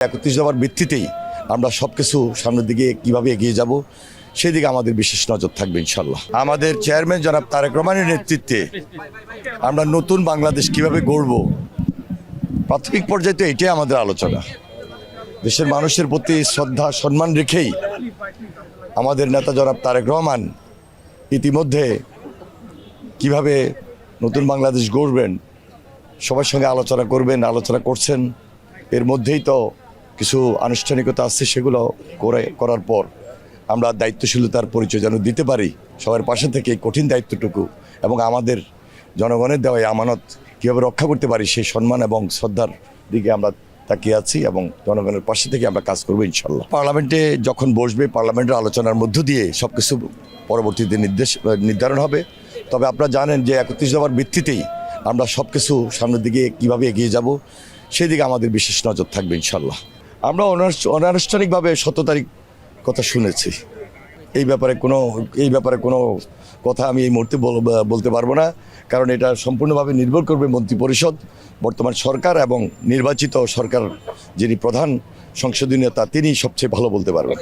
৩১ দফার ভিত্তিতেই আমরা সবকিছু সামনের দিকে কিভাবে এগিয়ে যাব সেই দিকে আমাদের বিশেষ নজর থাকবে ইনশাল্লাহ। আমাদের চেয়ারম্যান জনাব তারেক রহমানের নেতৃত্বে আমরা নতুন বাংলাদেশ কিভাবে গড়ব, প্রাথমিক পর্যায়ে তো এটাই আমাদের আলোচনা। দেশের মানুষের প্রতি শ্রদ্ধা সম্মান রেখেই আমাদের নেতা জনাব তারেক রহমান ইতিমধ্যে কিভাবে নতুন বাংলাদেশ গড়বেন সবার সঙ্গে আলোচনা করবেন, আলোচনা করছেন। এর মধ্যেই তো কিছু আনুষ্ঠানিকতা আছে, সেগুলো করার পর আমরা দায়িত্বশীলতার পরিচয় যেন দিতে পারি সবার পাশে থেকে এই কঠিন দায়িত্বটুকু এবং আমাদের জনগণের দেওয়া আমানত কীভাবে রক্ষা করতে পারি সেই সম্মান এবং শ্রদ্ধার দিকে আমরা তাকিয়ে আছি এবং জনগণের পাশে থেকে আমরা কাজ করবো ইনশাল্লাহ। পার্লামেন্টে যখন বসবে, পার্লামেন্টের আলোচনার মধ্য দিয়ে সব কিছু পরবর্তীতে নির্ধারণ হবে। তবে আপনারা জানেন যে ৩১ দফার ভিত্তিতেই আমরা সব কিছু সামনের দিকে কিভাবে এগিয়ে যাব সেই দিকে আমাদের বিশেষ নজর থাকবে ইনশাল্লাহ। আমরা অনানুষ্ঠানিকভাবে ১৭ তারিখ কথা শুনেছি। এই ব্যাপারে কোনো কথা আমি এই মুহূর্তে বলতে পারবো না, কারণ এটা সম্পূর্ণভাবে নির্ভর করবে মন্ত্রিপরিষদ, বর্তমান সরকার এবং নির্বাচিত সরকার যিনি প্রধান সংসদীয় নেতা তিনি সবচেয়ে ভালো বলতে পারবেন।